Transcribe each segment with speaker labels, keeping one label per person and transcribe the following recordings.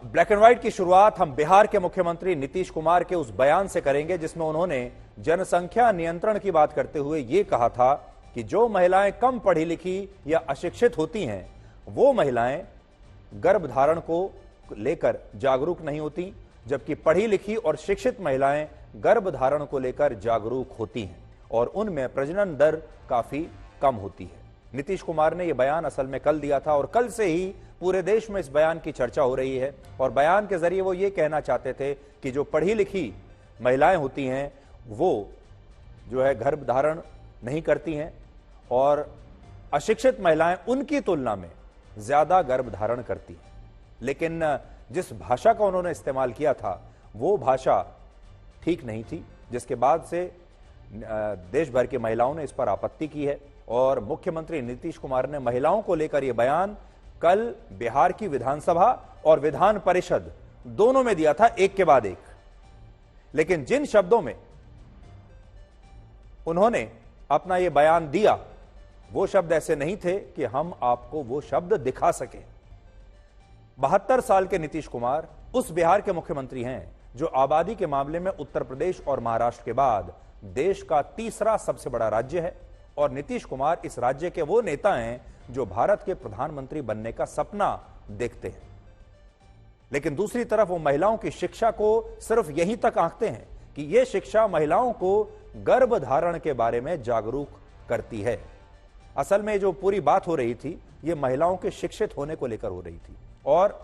Speaker 1: Black and white की शुरुआत हम बिहार के मुख्यमंत्री नीतीश कुमार के उस बयान से करेंगे जिसमें उन्होंने जनसंख्या नियंत्रण की बात करते हुए यह कहा था कि जो महिलाएं कम पढ़ी लिखी या अशिक्षित होती हैं वो महिलाएं गर्भधारण को लेकर जागरूक नहीं होती, जबकि पढ़ी लिखी और शिक्षित महिलाएं गर्भधारण को लेकर जागरूक होती हैं और उनमें प्रजनन दर काफी कम होती है। नीतीश कुमार ने यह बयान असल में कल दिया था और कल से ही पूरे देश में इस बयान की चर्चा हो रही है और बयान के जरिए वो ये कहना चाहते थे कि जो पढ़ी लिखी महिलाएं होती हैं वो जो है गर्भधारण नहीं करती हैं और अशिक्षित महिलाएं उनकी तुलना में ज्यादा गर्भधारण करती हैं। लेकिन जिस भाषा का उन्होंने इस्तेमाल किया था वो भाषा ठीक नहीं थी, जिसके बाद से देश भर की महिलाओं ने इस पर आपत्ति की है और मुख्यमंत्री नीतीश कुमार ने महिलाओं को लेकर यह बयान कल बिहार की विधानसभा और विधान परिषद दोनों में दिया था, एक के बाद एक। लेकिन जिन शब्दों में उन्होंने अपना यह बयान दिया वो शब्द ऐसे नहीं थे कि हम आपको वो शब्द दिखा सके। 72 साल के नीतीश कुमार उस बिहार के मुख्यमंत्री हैं जो आबादी के मामले में उत्तर प्रदेश और महाराष्ट्र के बाद देश का तीसरा सबसे बड़ा राज्य है और नीतीश कुमार इस राज्य के वो नेता हैं जो भारत के प्रधानमंत्री बनने का सपना देखते हैं। लेकिन दूसरी तरफ वो महिलाओं की शिक्षा को सिर्फ यहीं तक आंकते हैं कि यह शिक्षा महिलाओं को गर्भधारण के बारे में जागरूक करती है। असल में जो पूरी बात हो रही थी ये महिलाओं के शिक्षित होने को लेकर हो रही थी और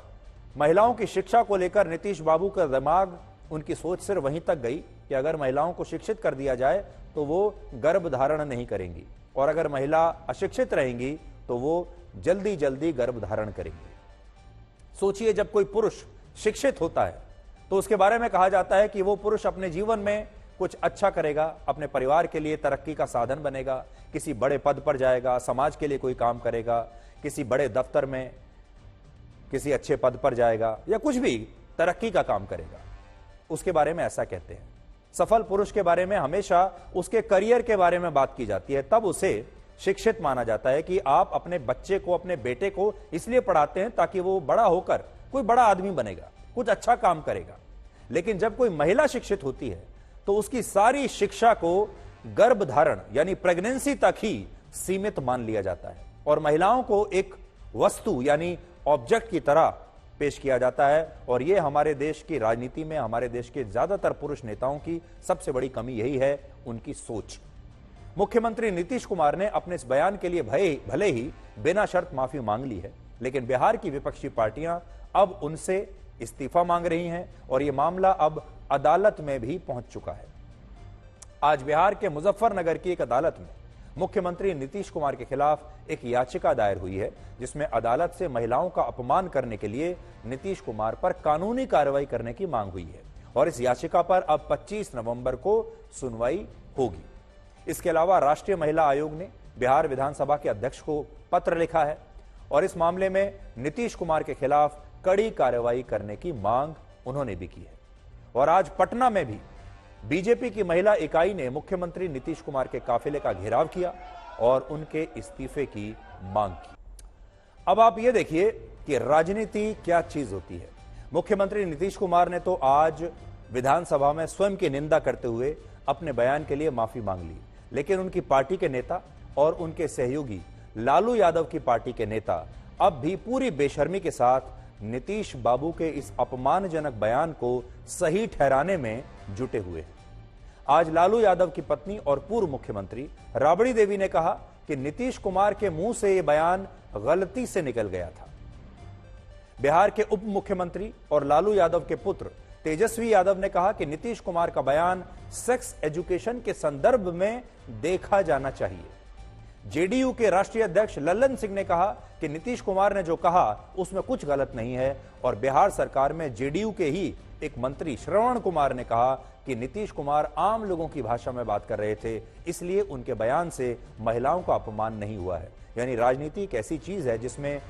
Speaker 1: महिलाओं की शिक्षा को लेकर नीतीश बाबू का दिमाग, उनकी सोच सिर्फ वहीं तक गई कि अगर महिलाओं को शिक्षित कर दिया जाए तो वो गर्भधारण नहीं करेंगी और अगर महिला अशिक्षित रहेंगी तो वो जल्दी जल्दी गर्भधारण करेंगी। सोचिए, जब कोई पुरुष शिक्षित होता है तो उसके बारे में कहा जाता है कि वो पुरुष अपने जीवन में कुछ अच्छा करेगा, अपने परिवार के लिए तरक्की का साधन बनेगा, किसी बड़े पद पर जाएगा, समाज के लिए कोई काम करेगा, किसी बड़े दफ्तर में किसी अच्छे पद पर जाएगा या कुछ भी तरक्की का काम करेगा। उसके बारे में ऐसा कहते हैं। सफल पुरुष के बारे में हमेशा उसके करियर के बारे में बात की जाती है, तब उसे शिक्षित माना जाता है कि आप अपने बच्चे को, अपने बेटे को इसलिए पढ़ाते हैं ताकि वो बड़ा होकर कोई बड़ा आदमी बनेगा, कुछ अच्छा काम करेगा। लेकिन जब कोई महिला शिक्षित होती है तो उसकी सारी शिक्षा को गर्भधारण यानी प्रेगनेंसी तक ही सीमित मान लिया जाता है और महिलाओं को एक वस्तु यानी ऑब्जेक्ट की तरह पेश किया जाता है और यह हमारे देश की राजनीति में, हमारे देश के ज्यादातर पुरुष नेताओं की सबसे बड़ी कमी यही है, उनकी सोच। मुख्यमंत्री नीतीश कुमार ने अपने इस बयान के लिए भले ही बिना शर्त माफी मांग ली है, लेकिन बिहार की विपक्षी पार्टियां अब उनसे इस्तीफा मांग रही हैं और यह मामला अब अदालत में भी पहुंच चुका है। आज बिहार के मुजफ्फरनगर की एक अदालत में मुख्यमंत्री नीतीश कुमार के खिलाफ एक याचिका दायर हुई है जिसमें अदालत से महिलाओं का अपमान करने के लिए नीतीश कुमार पर कानूनी कार्रवाई करने की मांग हुई है और इस याचिका पर अब 25 नवंबर को सुनवाई होगी। इसके अलावा राष्ट्रीय महिला आयोग ने बिहार विधानसभा के अध्यक्ष को पत्र लिखा है और इस मामले में नीतीश कुमार के खिलाफ कड़ी कार्रवाई करने की मांग उन्होंने भी की है। और आज पटना में भी बीजेपी की महिला इकाई ने मुख्यमंत्री नीतीश कुमार के काफिले का घेराव किया और उनके इस्तीफे की मांग की। अब आप ये देखिए कि राजनीति क्या चीज होती है। मुख्यमंत्री नीतीश कुमार ने तो आज विधानसभा में स्वयं की निंदा करते हुए अपने बयान के लिए माफी मांग ली, लेकिन उनकी पार्टी के नेता और उनके सहयोगी लालू यादव की पार्टी के नेता अब भी पूरी बेशर्मी के साथ नीतीश बाबू के इस अपमानजनक बयान को सही ठहराने में जुटे हुए हैं। आज लालू यादव की पत्नी और पूर्व मुख्यमंत्री राबड़ी देवी ने कहा कि नीतीश कुमार के मुंह से यह बयान गलती से निकल गया था। बिहार के उप मुख्यमंत्री और लालू यादव के पुत्र तेजस्वी यादव ने कहा कि नीतीश कुमार का बयान सेक्स एजुकेशन के संदर्भ में देखा जाना चाहिए। जेडीयू के राष्ट्रीय अध्यक्ष लल्लन सिंह ने कहा कि नीतीश कुमार ने जो कहा उसमें कुछ गलत नहीं है और बिहार सरकार में जेडीयू के ही एक मंत्री श्रवण कुमार ने कहा कि नीतीश कुमार आम लोगों की भाषा में बात कर रहे थे, इसलिए उनके बयान से महिलाओं का अपमान नहीं हुआ है। यानी राजनीति एक ऐसी चीज है जिसमें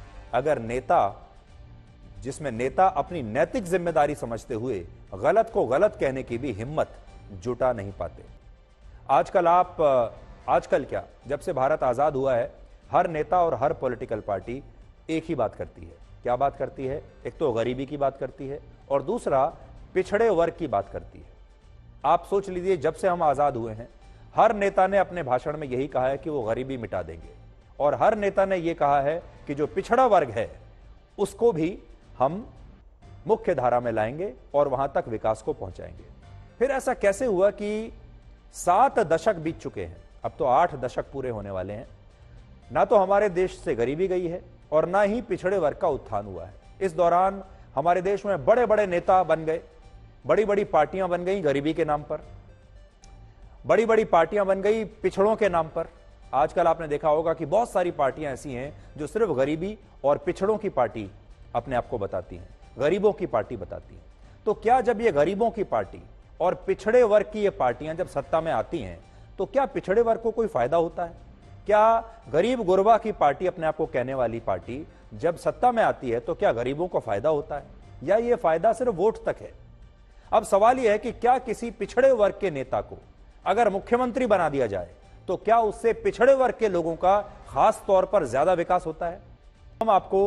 Speaker 1: नेता अपनी नैतिक जिम्मेदारी समझते हुए गलत को गलत कहने की भी हिम्मत जुटा नहीं पाते। आजकल क्या, जब से भारत आजाद हुआ है, हर नेता और हर पॉलिटिकल पार्टी एक ही बात करती है क्या बात करती है? एक तो गरीबी की बात करती है और दूसरा पिछड़े वर्ग की बात करती है। आप सोच लीजिए, जब से हम आजाद हुए हैं हर नेता ने अपने भाषण में यही कहा है कि वो गरीबी मिटा देंगे, और हर नेता ने यह कहा है कि जो पिछड़ा वर्ग है उसको भी हम मुख्य धारा में लाएंगे और वहां तक विकास को पहुंचाएंगे। फिर ऐसा कैसे हुआ कि 7 दशक बीत चुके हैं, अब तो 8 दशक पूरे होने वाले हैं, ना तो हमारे देश से गरीबी गई है और ना ही पिछड़े वर्ग का उत्थान हुआ है। इस दौरान हमारे देश में बड़े बड़े नेता बन गए, बड़ी बड़ी पार्टियां बन गई गरीबी के नाम पर, बड़ी बड़ी पार्टियां बन गई पिछड़ों के नाम पर। आजकल आपने देखा होगा कि बहुत सारी पार्टियां ऐसी हैं जो सिर्फ गरीबी और पिछड़ों की पार्टी अपने आप को बताती हैं, गरीबों की पार्टी बताती हैं। तो क्या जब ये गरीबों की पार्टी और पिछड़े वर्ग की ये पार्टियां जब सत्ता में आती हैं तो क्या पिछड़े वर्ग को कोई फायदा होता है? क्या गरीब गुरबा की पार्टी, अपने आप को कहने वाली पार्टी, जब सत्ता में आती है तो क्या गरीबों को फायदा होता है, या ये फायदा सिर्फ वोट तक है? अब सवाल यह है कि क्या किसी पिछड़े वर्ग के नेता को अगर मुख्यमंत्री बना दिया जाए तो क्या उससे पिछड़े वर्ग के लोगों का खास तौर पर ज्यादा विकास होता है? हम आपको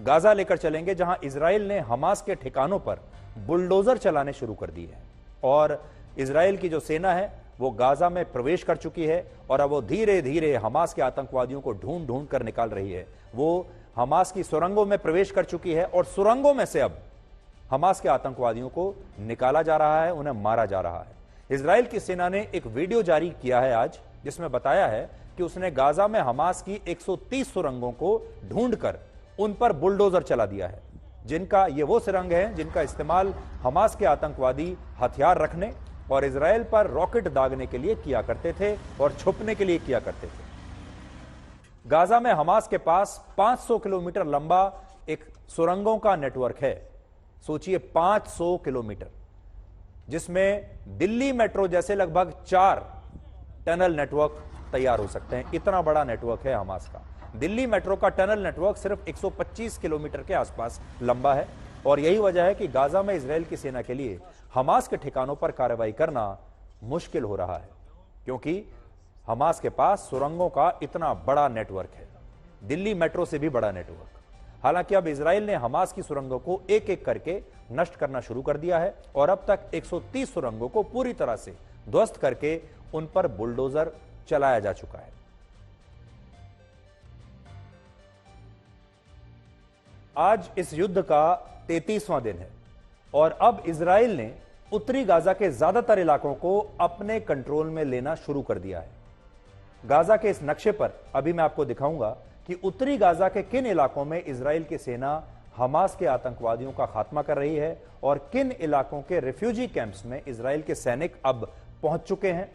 Speaker 1: गाजा लेकर चलेंगे, जहां इजराइल ने हमास के ठिकानों पर बुलडोजर चलाने शुरू कर दिए हैं और इजराइल की जो सेना है वो गाजा में प्रवेश कर चुकी है और अब वो धीरे धीरे हमास के आतंकवादियों को ढूंढ ढूंढ कर निकाल रही है। वो हमास की सुरंगों में प्रवेश कर चुकी है और सुरंगों में से अब हमास के आतंकवादियों को निकाला जा रहा है, उन्हें मारा जा रहा है। इजराइल की सेना ने एक वीडियो जारी किया है आज, जिसमें बताया है कि उसने गाजा में हमास की 130 सुरंगों को ढूंढकर उन पर बुलडोजर चला दिया है, जिनका ये वो सुरंग है जिनका इस्तेमाल हमास के आतंकवादी हथियार रखने और इजराइल पर रॉकेट दागने के लिए किया करते थे और छुपने के लिए किया करते थे। गाजा में हमास के पास 500 किलोमीटर लंबा एक सुरंगों का नेटवर्क है। सोचिए 500 किलोमीटर, जिसमें दिल्ली मेट्रो जैसे लगभग 4 टनल नेटवर्क तैयार हो सकते हैं। इतना बड़ा नेटवर्क है हमास का। दिल्ली मेट्रो का टनल नेटवर्क सिर्फ 125 किलोमीटर के आसपास लंबा है और यही वजह है कि गाजा में इजराइल की सेना के लिए हमास के ठिकानों पर कार्रवाई करना मुश्किल हो रहा है, क्योंकि हमास के पास सुरंगों का इतना बड़ा नेटवर्क है, दिल्ली मेट्रो से भी बड़ा नेटवर्क। हालांकि अब इजराइल ने हमास की सुरंगों को एक एक करके नष्ट करना शुरू कर दिया है और अब तक 130 सुरंगों को पूरी तरह से ध्वस्त करके उन पर बुलडोजर चलाया जा चुका है। आज इस युद्ध का 33वां दिन है और अब इजराइल ने उत्तरी गाजा के ज्यादातर इलाकों को अपने कंट्रोल में लेना शुरू कर दिया है। गाजा के इस नक्शे पर अभी मैं आपको दिखाऊंगा कि उत्तरी गाजा के किन इलाकों में इजराइल की सेना हमास के आतंकवादियों का खात्मा कर रही है और किन इलाकों के रिफ्यूजी कैंप्स में इजराइल के सैनिक अब पहुंच चुके हैं,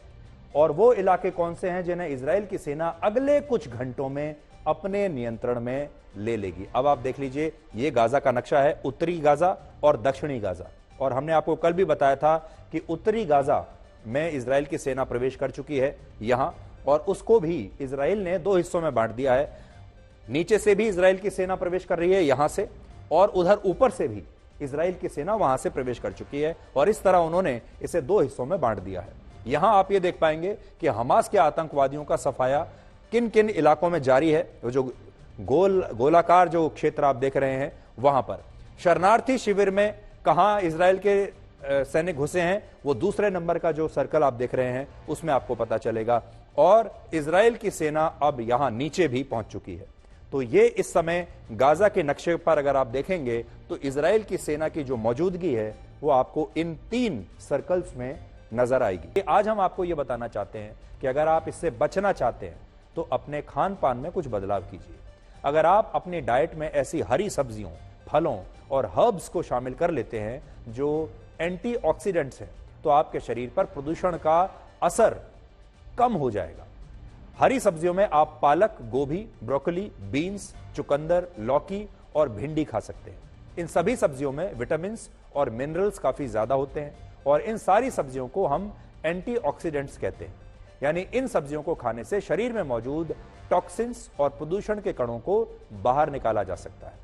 Speaker 1: और वो इलाके कौन से हैं जिन्हें इजराइल की सेना अगले कुछ घंटों में अपने नियंत्रण में ले लेगी। अब आप देख लीजिए, ये गाजा का नक्शा है, उत्तरी गाजा और दक्षिणी गाजा। और हमने आपको कल भी बताया था कि उत्तरी गाजा में इजराइल की सेना प्रवेश कर चुकी है यहां, और उसको भी इजराइल ने 2 हिस्सों में बांट दिया है। नीचे से भी इजराइल की सेना प्रवेश कर रही है यहां से, और उधर ऊपर से भी इजराइल की सेना वहां से प्रवेश कर चुकी है, और इस तरह उन्होंने इसे 2 हिस्सों में बांट दिया है। यहां आप ये देख पाएंगे कि हमास के आतंकवादियों का सफाया किन किन इलाकों में जारी है। जो गोलाकार जो क्षेत्र आप देख रहे हैं वहां पर शरणार्थी शिविर में कहां इजराइल के सैनिक घुसे हैं, वो दूसरे नंबर का जो सर्कल आप देख रहे हैं उसमें आपको पता चलेगा। और इजराइल की सेना अब यहां नीचे भी पहुंच चुकी है। तो ये इस समय गाजा के नक्शे पर अगर आप देखेंगे तो इजराइल की सेना की जो मौजूदगी है वो आपको इन 3 सर्कल्स में नजर आएगी। आज हम आपको ये बताना चाहते हैं कि अगर आप इससे बचना चाहते हैं तो अपने खान पान में कुछ बदलाव कीजिए। अगर आप अपनी डाइट में ऐसी हरी सब्जियों, फलों और हर्ब्स को शामिल कर लेते हैं जो एंटीऑक्सीडेंट्स हैं, तो आपके शरीर पर प्रदूषण का असर कम हो जाएगा। हरी सब्जियों में आप पालक, गोभी, ब्रोकली, बीन्स, चुकंदर, लौकी और भिंडी खा सकते हैं। इन सभी सब्जियों में विटामिन और मिनरल्स काफी ज्यादा होते हैं और इन सारी सब्जियों को हम एंटीऑक्सीडेंट्स कहते हैं। यानी इन सब्जियों को खाने से शरीर में मौजूद टॉक्सिन्स और प्रदूषण के कणों को बाहर निकाला जा सकता है।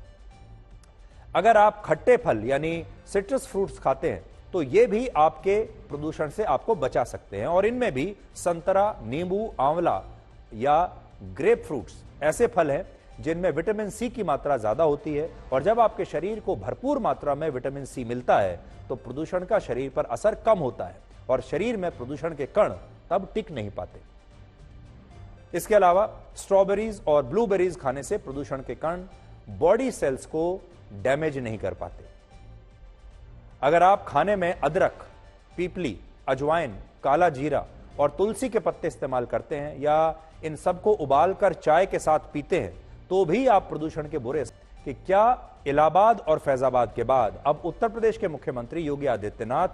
Speaker 1: अगर आप खट्टे फल यानी सिट्रस फ्रूट्स खाते हैं तो ये भी आपके प्रदूषण से आपको बचा सकते हैं, और इनमें भी संतरा, नींबू, आंवला या ग्रेप फ्रूट्स ऐसे फल हैं जिनमें विटामिन सी की मात्रा ज्यादा होती है, और जब आपके शरीर को भरपूर मात्रा में विटामिन सी मिलता है तो प्रदूषण का शरीर पर असर कम होता है और शरीर में प्रदूषण के कण तब टिक नहीं पाते। इसके अलावा स्ट्रॉबेरीज और ब्लूबेरीज खाने से प्रदूषण के कण बॉडी सेल्स को डैमेज नहीं कर पाते। अगर आप खाने में अदरक, पीपली, अजवाइन, काला जीरा और तुलसी के पत्ते इस्तेमाल करते हैं या इन सबको उबालकर चाय के साथ पीते हैं तो भी आप प्रदूषण के बुरे कि क्या इलाहाबाद और फैजाबाद के बाद अब उत्तर प्रदेश के मुख्यमंत्री योगी आदित्यनाथ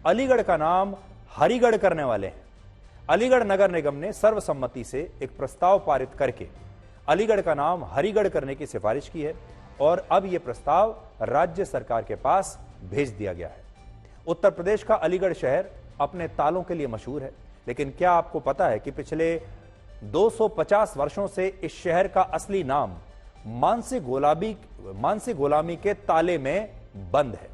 Speaker 1: अलीगढ़ का नाम हरिगढ़ करने वाले हैं। अलीगढ़ नगर निगम ने सर्वसम्मति से एक प्रस्ताव पारित करके अलीगढ़ का नाम हरिगढ़ करने की सिफारिश की है और अब यह प्रस्ताव राज्य सरकार के पास भेज दिया गया है। उत्तर प्रदेश का अलीगढ़ शहर अपने तालों के लिए मशहूर है, लेकिन क्या आपको पता है कि पिछले 250 वर्षों से इस शहर का असली नाम मानसी गुलामी के ताले में बंद है।